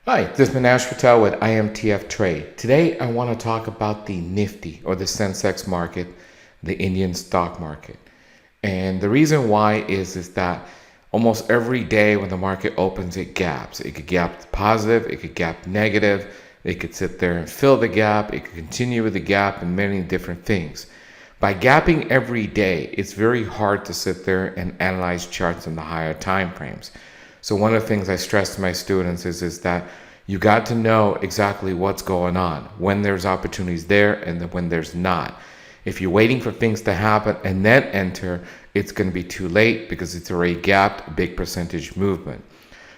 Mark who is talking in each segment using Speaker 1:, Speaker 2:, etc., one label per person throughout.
Speaker 1: Hi, this is Manash Patel with IMTF Trade. Today I want to talk about the Nifty or the Sensex market, the Indian stock market. And the reason why is that almost every day when the market opens, it gaps. It could gap positive, it could gap negative, it could sit there and fill the gap, it could continue with the gap and many different things. By gapping every day, it's very hard to sit there and analyze charts in the higher time frames. So one of the things I stress to my students is that you got to know exactly what's going on, when there's opportunities there and then when there's not. If you're waiting for things to happen and then enter, it's going to be too late because it's already gapped a big percentage movement.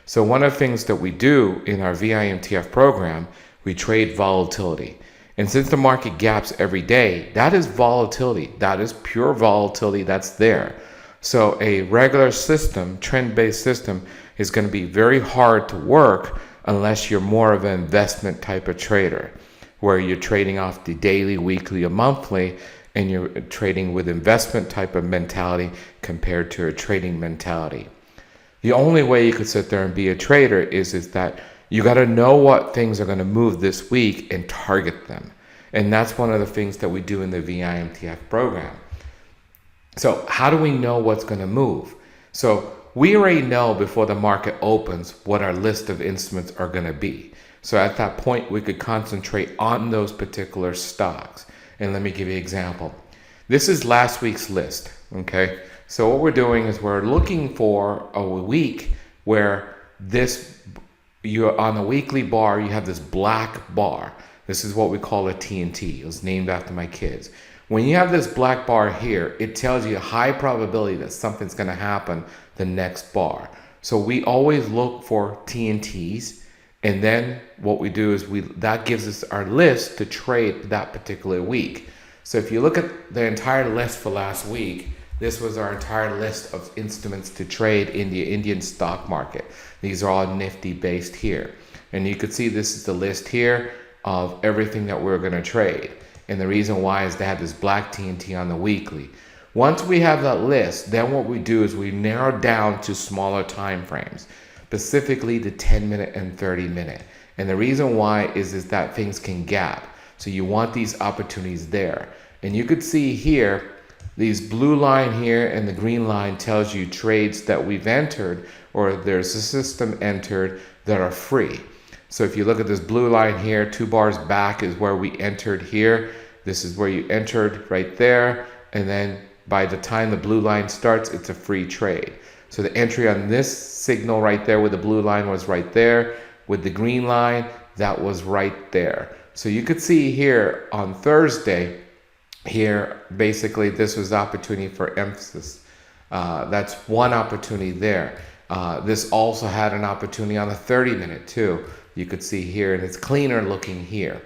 Speaker 1: So one of the things that we do in our VIMTF program, we trade volatility. And since the market gaps every day, that is volatility. That is pure volatility that's there. So a regular system, trend-based system, is going to be very hard to work unless you're more of an investment type of trader, where you're trading off the daily, weekly, or monthly, and you're trading with investment type of mentality compared to a trading mentality. The only way you could sit there and be a trader is that you got to know what things are going to move this week and target them. And that's one of the things that we do in the VIMTF program. So how do we know what's going to move? So we already know before the market opens what our list of instruments are going to be. So at that point, we could concentrate on those particular stocks. And let me give you an example. This is last week's list, okay? So what we're doing is we're looking for a week where you're on a weekly bar, you have this black bar. This is what we call a TNT. It was named after my kids. When you have this black bar here, it tells you a high probability that something's going to happen the next bar. So we always look for TNTs, and then what we do is that gives us our list to trade that particular week. So if you look at the entire list for last week, this was our entire list of instruments to trade in the Indian stock market. These are all Nifty based here. And you could see this is the list here of everything that we're going to trade. And the reason why is they have this black TNT on the weekly. Once we have that list, then what we do is we narrow down to smaller time frames, specifically the 10-minute and 30-minute. And the reason why is that things can gap. So you want these opportunities there. And you could see here, these blue line here and the green line tells you trades that we've entered or there's a system entered that are free. So if you look at this blue line here, 2 bars back is where we entered here. This is where you entered right there. And then by the time the blue line starts, it's a free trade. So the entry on this signal right there with the blue line was right there. With the green line, that was right there. So you could see here on Thursday, here, basically this was opportunity for emphasis. That's one opportunity there. This also had an opportunity on the 30-minute too. You could see here, and it's cleaner looking here.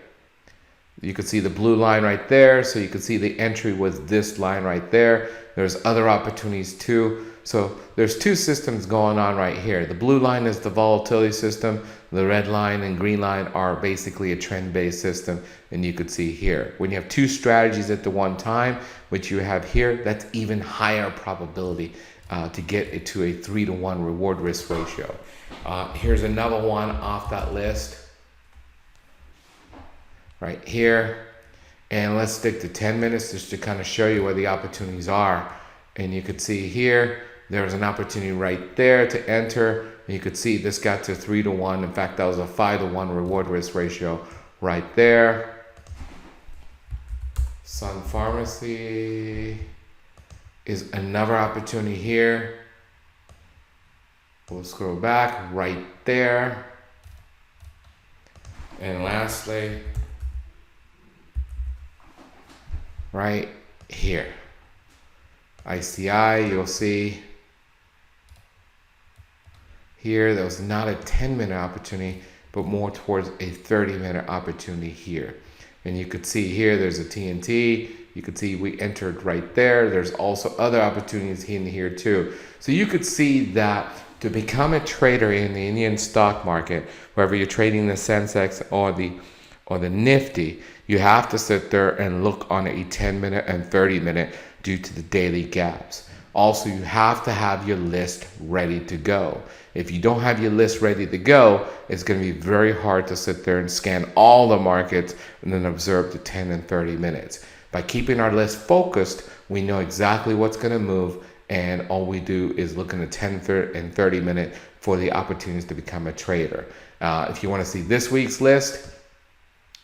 Speaker 1: You could see the blue line right there, so you could see the entry was this line right there. There's other opportunities too. So there's 2 systems going on right here. The blue line is the volatility system. The red line and green line are basically a trend-based system. And you could see here, when you have 2 strategies at the one time, which you have here, that's even higher probability to get it to a 3-to-1 reward risk ratio. Here's another one off that list right here. And let's stick to 10 minutes just to kind of show you where the opportunities are. And you could see here, there was an opportunity right there to enter. And you could see this got to 3-to-1. In fact, that was a 5-to-1 reward risk ratio right there. Sun Pharmacy is another opportunity here. We'll scroll back right there. And lastly, right here. ICI, you'll see here, there was not a 10-minute opportunity, but more towards a 30-minute opportunity here. And you could see here, there's a TNT. You could see we entered right there. There's also other opportunities in here too. So you could see that to become a trader in the Indian stock market, whether you're trading the Sensex or the Nifty, you have to sit there and look on a 10-minute and 30-minute due to the daily gaps. Also, you have to have your list ready to go. If you don't have your list ready to go, it's going to be very hard to sit there and scan all the markets and then observe the 10 and 30 minutes. By keeping our list focused, we know exactly what's going to move, and all we do is look in the 10 and 30 minute for the opportunities to become a trader. If you want to see this week's list,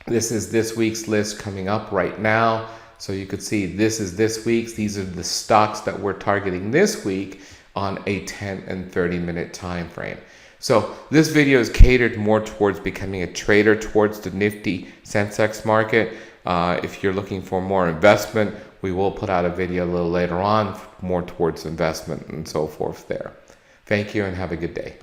Speaker 1: this is this week's list coming up right now. So you could see this is this week's. These are the stocks that we're targeting this week on a 10 and 30 minute time frame. So this video is catered more towards becoming a trader towards the nifty Sensex market. If you're looking for more investment, we will put out a video a little later on more towards investment and so forth there. Thank you and have a good day.